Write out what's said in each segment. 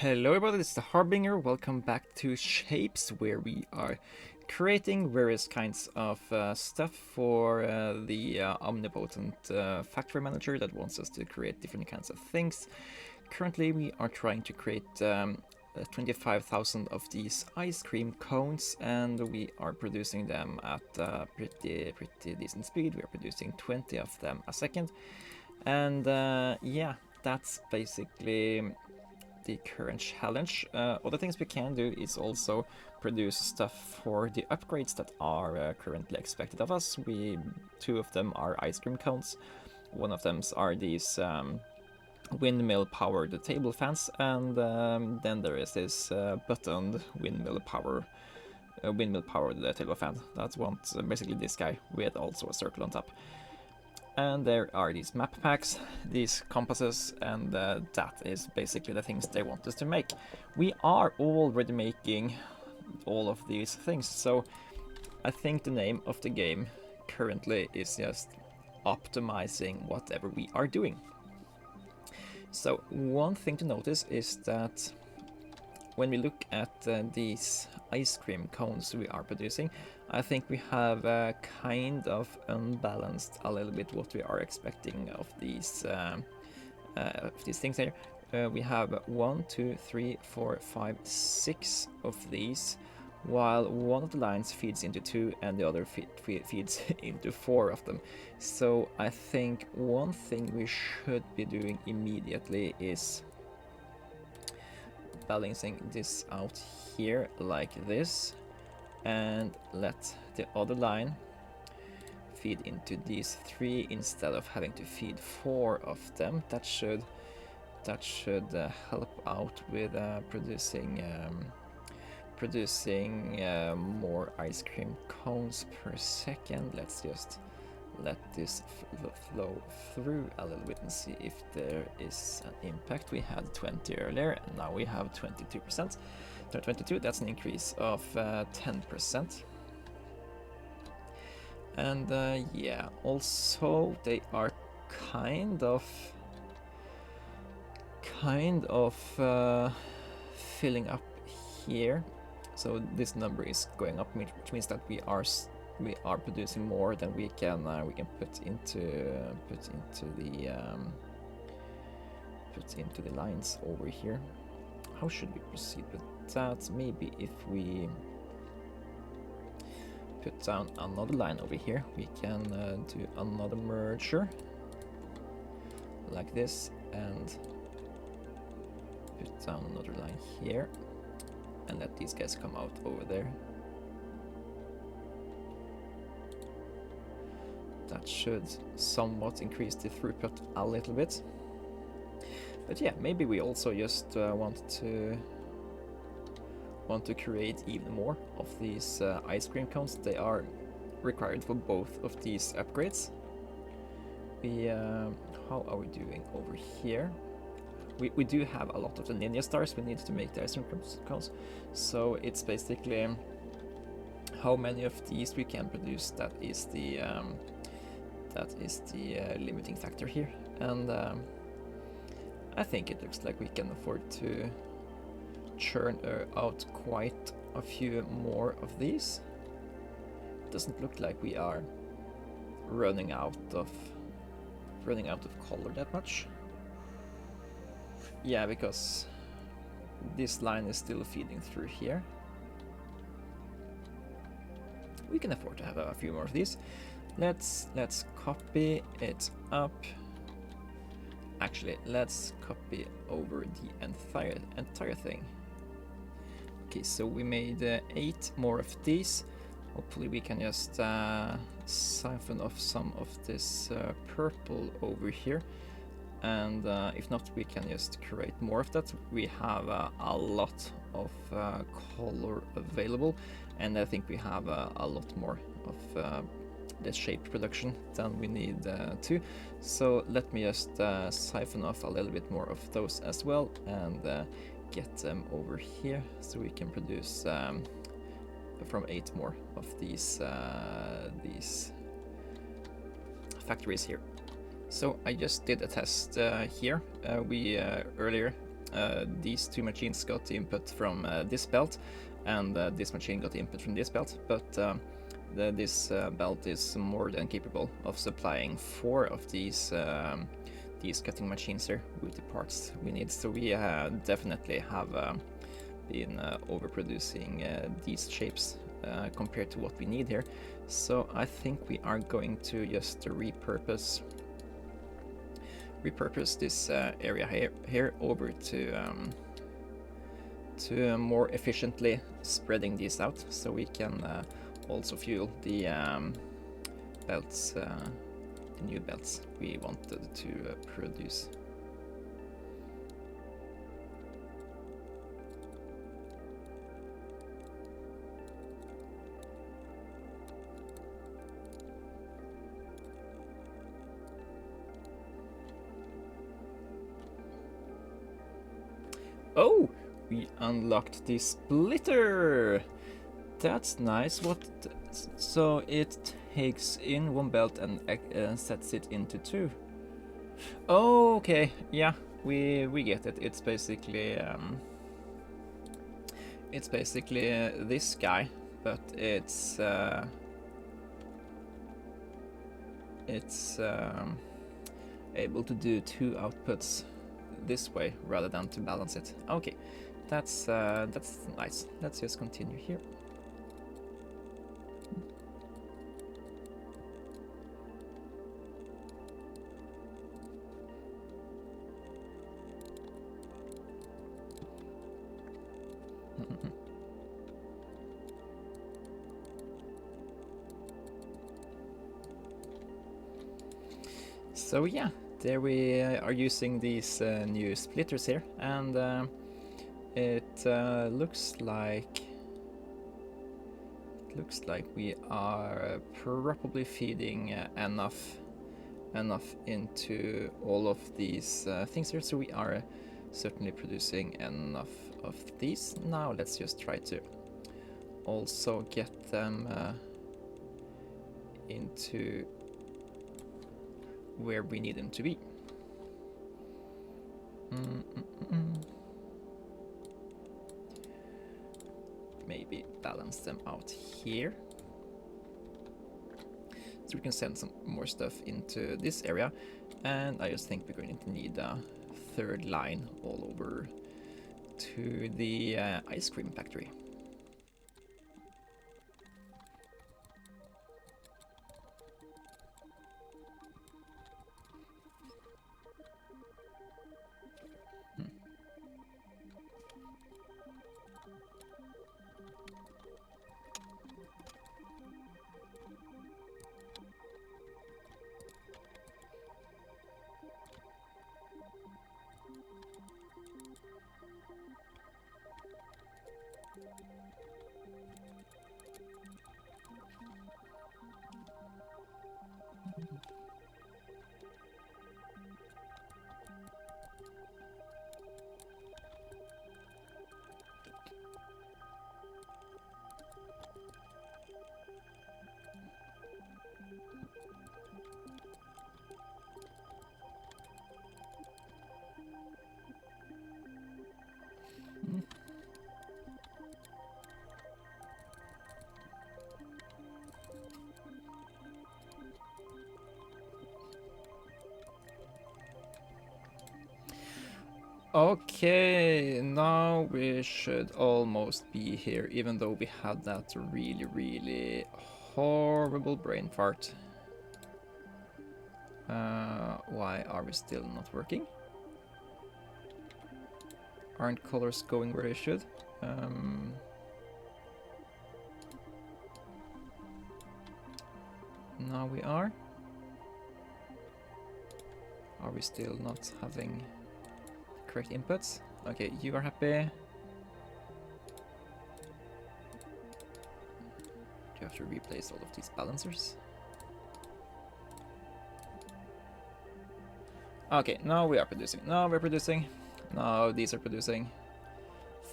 Hello everybody, this is the Harbinger. Welcome back to Shapes, where we are creating various kinds of stuff for the omnipotent factory manager that wants us to create different kinds of things. Currently we are trying to create 25,000 of these ice cream cones, and we are producing them at a pretty decent speed. We are producing 20 of them a second, and yeah, that's basically the current challenge. Other things we can do is also produce stuff for the upgrades that are currently expected of us. Two of them are ice cream cones. One of them are these windmill powered table fans, and then there is this buttoned windmill powered table fan that wants basically this guy with also a circle on top. And there are these map packs, these compasses, and that is basically the things they want us to make. We are already making all of these things, so I think the name of the game currently is just optimizing whatever we are doing. So one thing to notice is that when we look at these ice cream cones we are producing, I think we have kind of unbalanced a little bit what we are expecting of these things here. We have 1, 2, 3, 4, 5, 6 of these, while one of the lines feeds into 2 and the other feeds into 4 of them. So I think one thing we should be doing immediately is balancing this out here like this, and let the other line feed into these 3 instead of having to feed 4 of them. That should help out with producing more ice cream cones per second. Let's just let this flow through a little bit and see if there is an impact. We had 20 earlier, and now we have 22%. 22, that's an increase of 10%. And yeah, also they are kind of filling up here. So this number is going up, which means that we are producing more than we can put into the lines over here. How should we proceed with that? Maybe if we put down another line over here, we can do another merger like this, and put down another line here, and let these guys come out over there. That should somewhat increase the throughput a little bit. But yeah, maybe we also just want to create even more of these ice cream cones. They are required for both of these upgrades. How are we doing over here? We do have a lot of the ninja stars we need to make the ice cream cones. So it's basically how many of these we can produce that is the limiting factor here. And I think it looks like we can afford to churn out quite a few more of these. It doesn't look like we are running out of color that much. Yeah, because this line is still feeding through here. We can afford to have a few more of these. Let's copy it up. Actually, let's copy over the entire thing. Okay, so we made 8 more of these. Hopefully we can just siphon off some of this purple over here, and if not, we can just create more of that. We have a lot of color available, and I think we have a lot more of the shape production than we need to. So let me just siphon off a little bit more of those as well, and get them over here so we can produce from 8 more of these factories here. So I just did a test here. We earlier these two machines got the input from this belt, and this machine got the input from this belt, but this belt is more than capable of supplying 4 of these cutting machines here with the parts we need. So we definitely have been overproducing these shapes compared to what we need here. So I think we are going to just repurpose this area here over to more efficiently spreading these out, so we can also fuel the belts, the new belts we wanted to produce. Oh, we unlocked the splitter. That's nice. So it takes in 1 belt and sets it into 2. Oh, okay. Yeah, we get it. It's basically this guy, but it's able to do 2 outputs this way rather than to balance it. Okay, that's nice. Let's just continue here. So yeah, there we are using these new splitters here, and it looks like we are probably feeding enough into all of these things here, so we are certainly producing enough of these. Now let's just try to also get them into where we need them to be. Maybe balance them out here, so we can send some more stuff into this area. And I just think we're going to need a 3rd line all over to the ice cream factory. Okay, now we should almost be here, even though we had that really horrible brain fart. Why are we still not working? Aren't colors going where they should? Now we are. Are we still not having correct inputs? Okay, you are happy. Do you have to replace all of these balancers? Okay, now we are producing. Now we're producing. Now these are producing.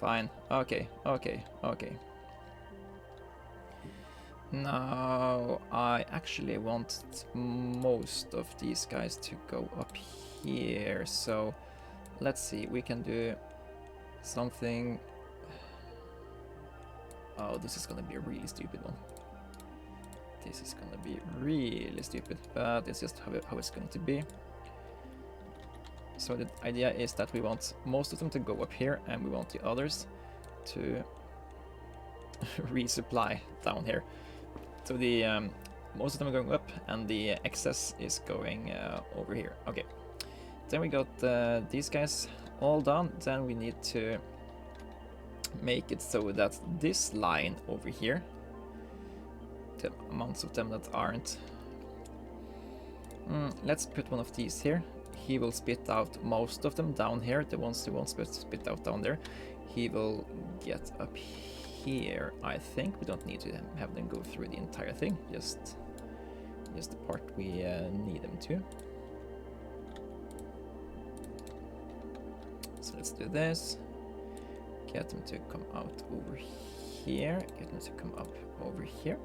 Fine. Okay. Now I actually want most of these guys to go up here, so let's see, we can do something. Oh, this is gonna be a really stupid one. This is gonna be really stupid, but it's just how it's going to be. So the idea is that we want most of them to go up here, and we want the others to resupply down here. So the most of them are going up, and the excess is going over here. Okay. Then we got these guys all done. Then we need to make it so that this line over here, the amounts of them that aren't. Let's put one of these here. He will spit out most of them down here. The ones who won't spit out down there, he will get up here. I think we don't need to have them go through the entire thing. Just the part we need them to. So let's do this. Get them to come out over here. Get them to come up over here.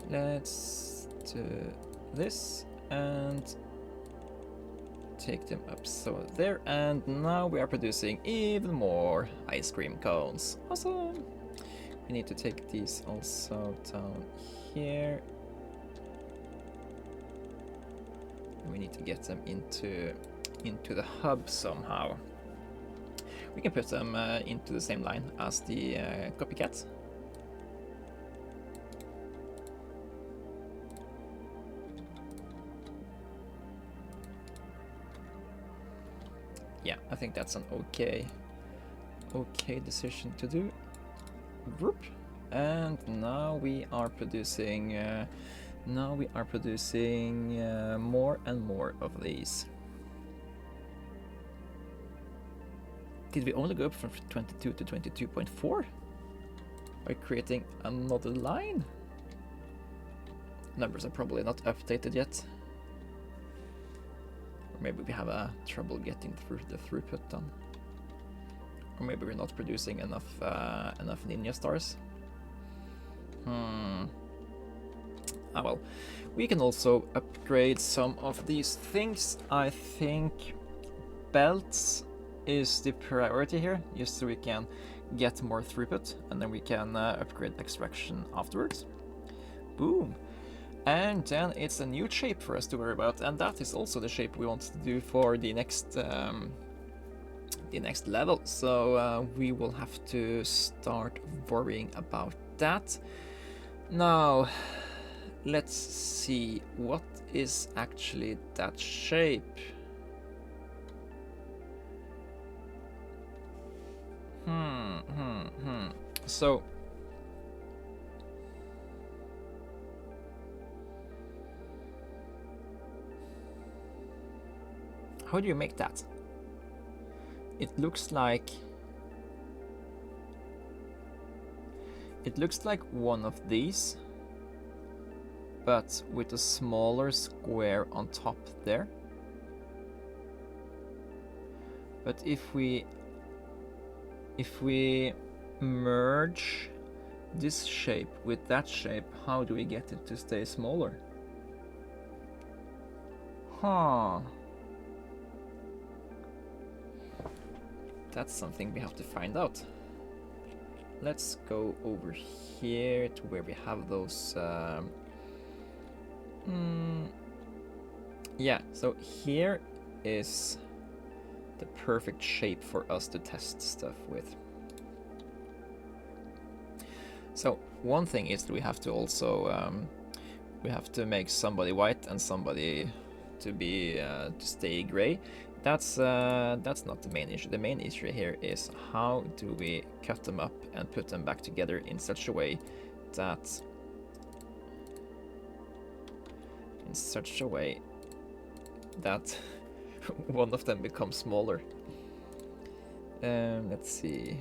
Let's do this and take them up so there. And now we are producing even more ice cream cones. Awesome! We need to take these also down here. We need to get them into the hub somehow. We can put them into the same line as the copycats. Yeah, I think that's an okay decision to do. Whoop. And now we are producing more and more of these. Did we only go up from 22 to 22.4 by creating another line? Numbers are probably not updated yet. Or maybe we have trouble getting through the throughput done. Or maybe we're not producing enough ninja stars. Ah well, we can also upgrade some of these things. I think belts is the priority here, just so we can get more throughput, and then we can upgrade extraction afterwards. Boom. And then it's a new shape for us to worry about, and that is also the shape we want to do for the next level. So we will have to start worrying about that. Now, let's see, what is actually that shape? So how do you make that? It looks like one of these, but with a smaller square on top there. But if we merge this shape with that shape, how do we get it to stay smaller? Huh. That's something we have to find out. Let's go over here to where we have those. Yeah, so here is the perfect shape for us to test stuff with. So one thing is that we have to also we have to make somebody white and somebody to be to stay gray. That's not the main issue. The main issue here is how do we cut them up and put them back together in such a way that one of them becomes smaller. Let's see.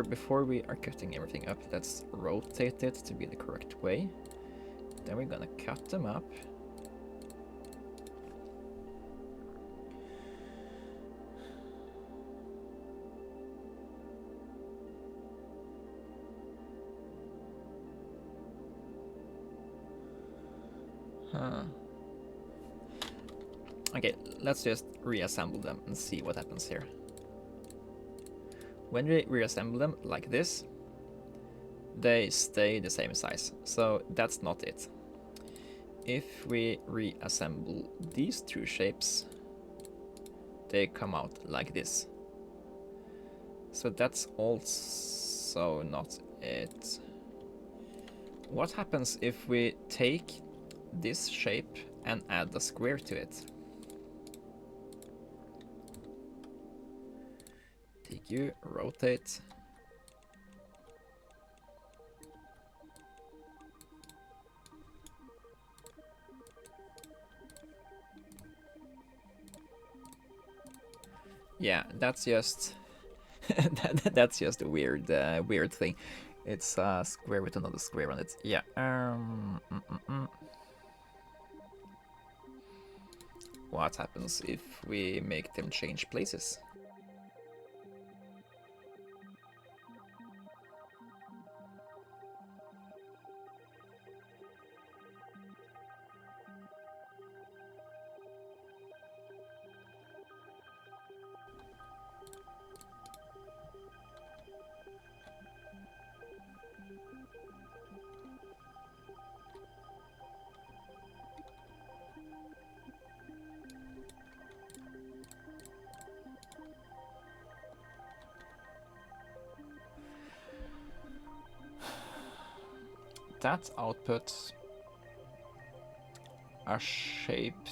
Before we are cutting everything up, let's rotate it to be the correct way. Then we're gonna cut them up. Okay, let's just reassemble them and see what happens here. When we reassemble them like this, they stay the same size, so that's not it. If we reassemble these two shapes, they come out like this. So that's also not it. What happens if we take this shape and add a square to it? Take you, rotate. Yeah, that's just that's just a weird weird thing. It's a square with another square on it. Yeah. What happens if we make them change places? That outputs a shape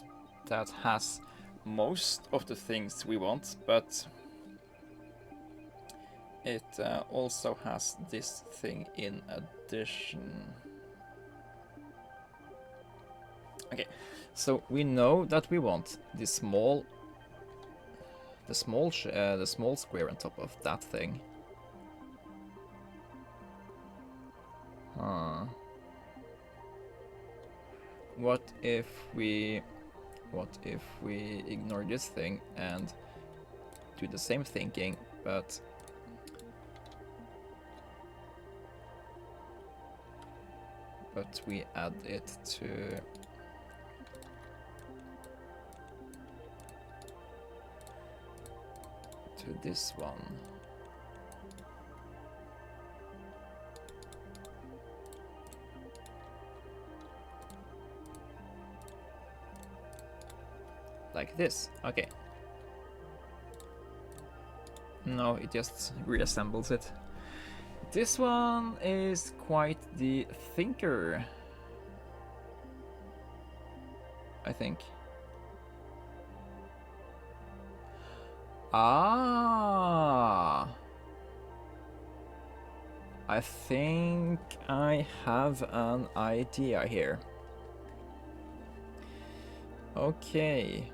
that has most of the things we want, but it also has this thing in addition. Okay, so we know that we want the small square on top of that thing. What if we ignore this thing and do the same thinking, but we add it to this one. Like this. Okay. No, it just reassembles it. This one is quite the thinker, I think. Ah, I think I have an idea here. Okay.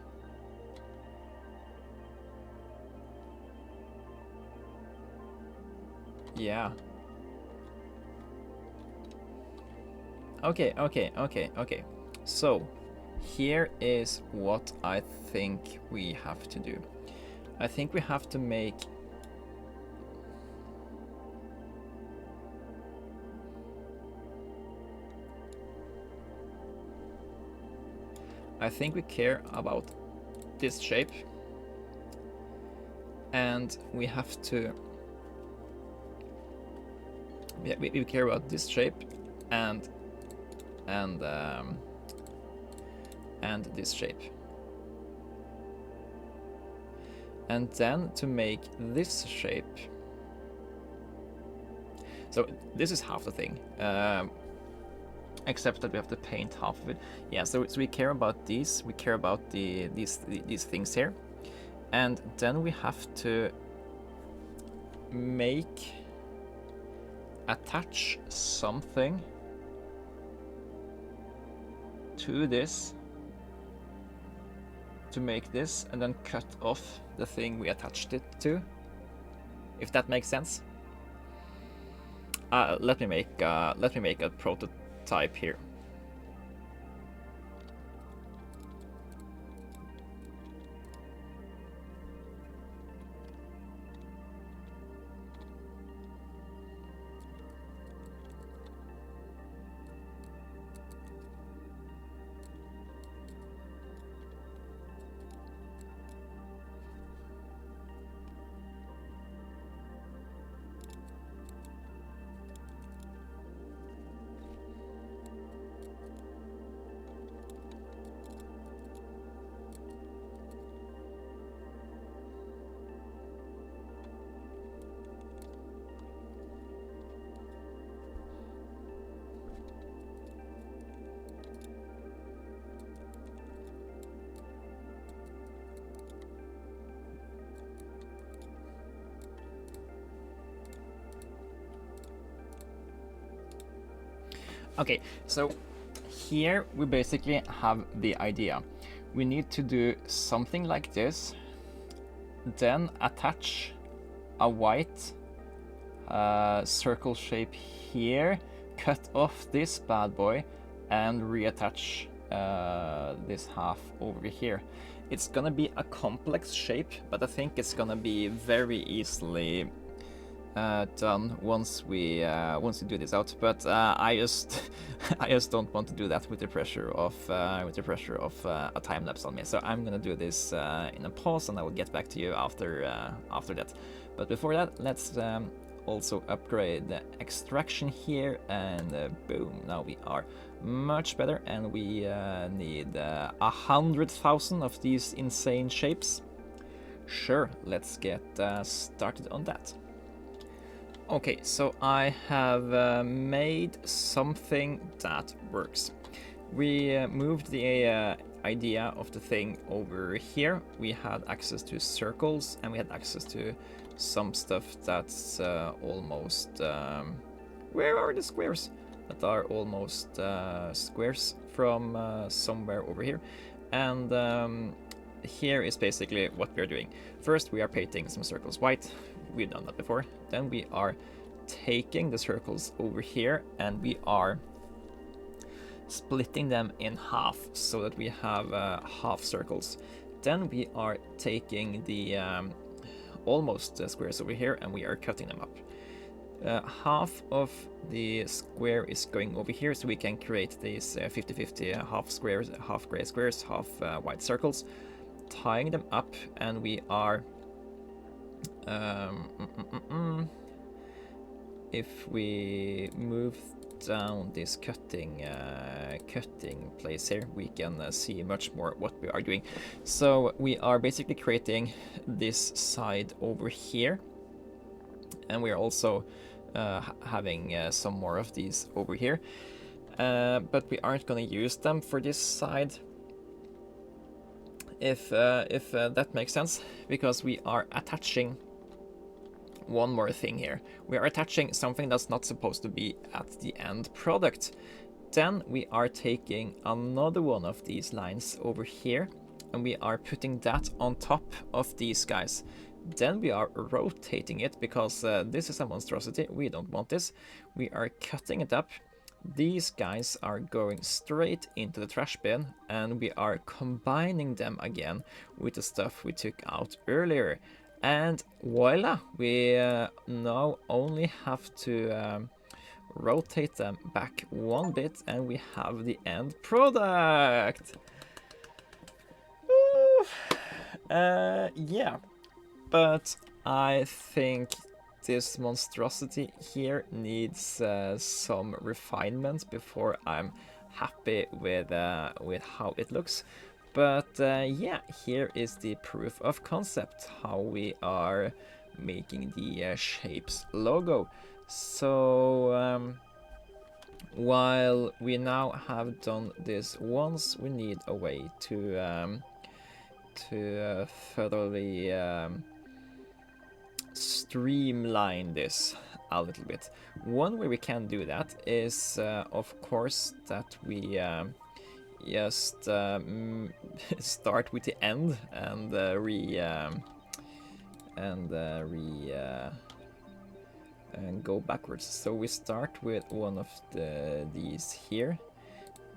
Yeah. Okay. So, here is what I think we have to do. I think we have to make... I think we care about this shape, and we have to... we care about this shape and this shape. And then to make this shape. So this is half the thing, except that we have to paint half of it. Yeah, so we care about these. We care about these things here, and then we have to attach something to this to make this, and then cut off the thing we attached it to, if that makes sense. Let me make a prototype here. Okay, so here we basically have the idea. We need to do something like this, then attach a white circle shape here, cut off this bad boy, and reattach this half over here. It's gonna be a complex shape, but I think it's gonna be very easily done once we do this out. But I just I just don't want to do that with the pressure of a time lapse on me. So I'm gonna do this in a pause, and I will get back to you after that. But before that, let's also upgrade the extraction here, and boom, now we are much better, and we need 100,000 of these insane shapes. Sure, let's get started on that. Okay, so I have made something that works. We moved the idea of the thing over here. We had access to circles, and we had access to some stuff that's almost... where are the squares? That are almost squares from somewhere over here. And here is basically what we're doing. First, we are painting some circles white. We've done that before. Then we are taking the circles over here, and we are splitting them in half so that we have half circles. Then we are taking the almost squares over here, and we are cutting them up. Half of the square is going over here, so we can create these 50-50 half squares, half gray squares, half white circles, tying them up, and we are if we move down this cutting place here, we can see much more what we are doing. So we are basically creating this side over here, and we are also having some more of these over here, but we aren't going to use them for this side, if that makes sense, because we are attaching one more thing here. We are attaching something that's not supposed to be at the end product. Then we are taking another one of these lines over here, and we are putting that on top of these guys. Then we are rotating it, because this is a monstrosity. We don't want this. We are cutting it up. These guys are going straight into the trash bin, and we are combining them again with the stuff we took out earlier. And voila, we now only have to rotate them back one bit, and we have the end product. Yeah, but I think this monstrosity here needs some refinement before I'm happy with how it looks. But yeah, here is the proof of concept, how we are making the Shapez logo. So while we now have done this once, we need a way to thoroughly streamline this a little bit. One way we can do that is, of course, that we just start with the end and go backwards. So we start with one of these here,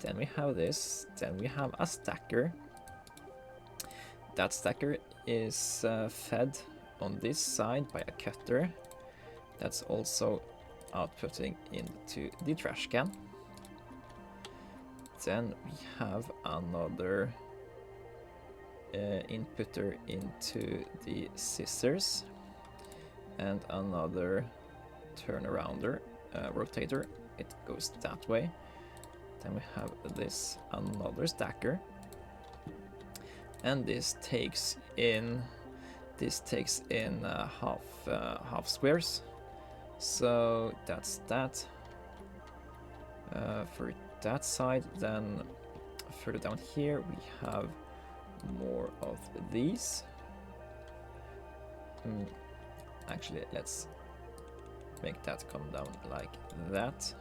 then we have this, then we have a stacker. That stacker is fed on this side by a cutter that's also outputting into the trash can. Then we have another inputter into the scissors, and another turnarounder, rotator. It goes that way. Then we have this, another stacker, and this takes in half squares. So that's that for that side. Then further down here we have more of these. Actually, let's make that come down like that.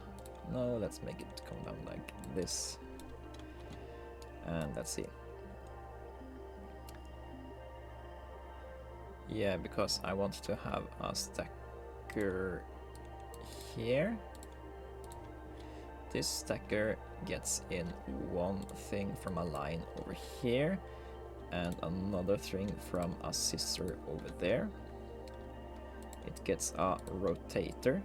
No, let's make it come down like this. And let's see. Yeah, because I want to have a stacker here. This stacker gets in one thing from a line over here and another thing from a scissor over there. It gets a rotator,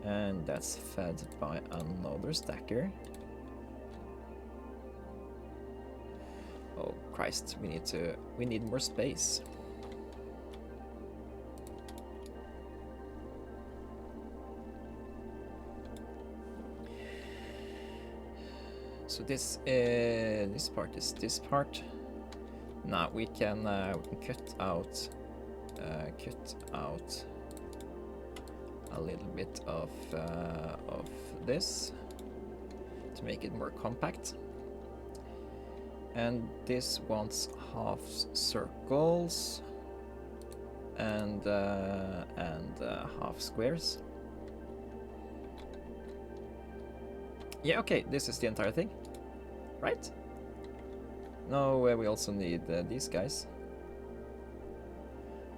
and that's fed by another stacker. Oh Christ, we need more space. So this part is this part. Now we can cut out a little bit of this to make it more compact. And this wants half circles and half squares. Yeah, okay, this is the entire thing, right? No, we also need these guys,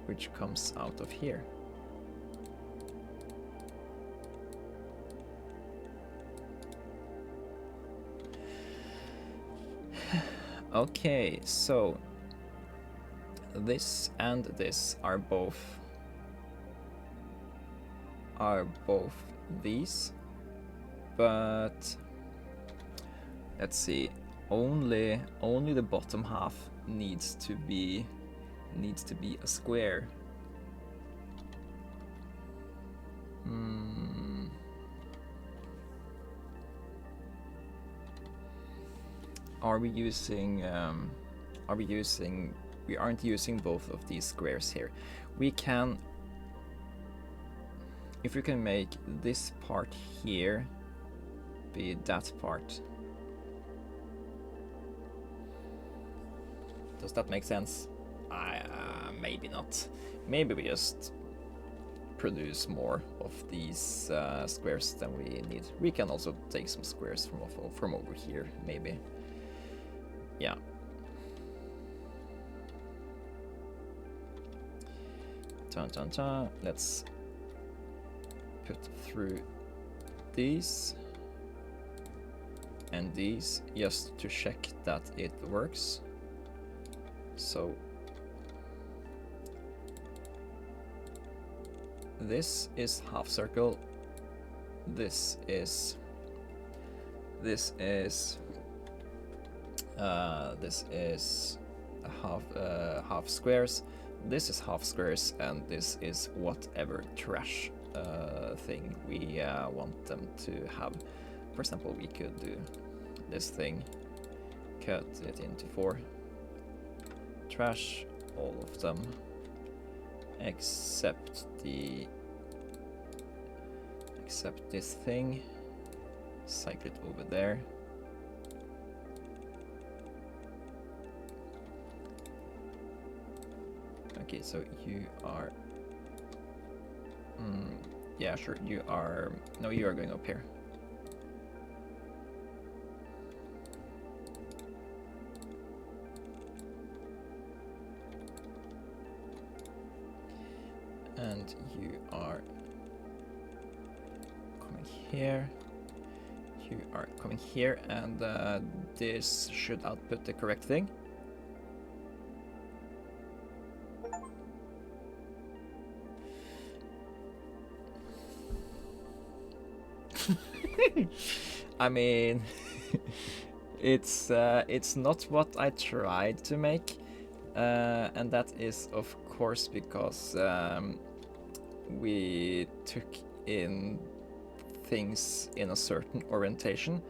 which comes out of here. Okay, so this and this are both these, but let's see, only the bottom half needs to be a square. We aren't using both of these squares here. We can, if we can make this part here be that part. Does that make sense? Maybe not. Maybe we just produce more of these squares than we need. We can also take some squares from over here, maybe. Yeah. Let's put through these and these just to check that it works. So this is half circle. This is half squares. This is half squares, and this is whatever trash thing we want them to have. For example, we could do this thing, cut it into 4. Trash all of them except this thing. Cycle it over there. Okay, so you are yeah, sure, you are, no, you are going up here. And you are coming here. You are coming here, and this should output the correct thing. I mean, it's not what I tried to make, and that is of course because we took in things in a certain orientation,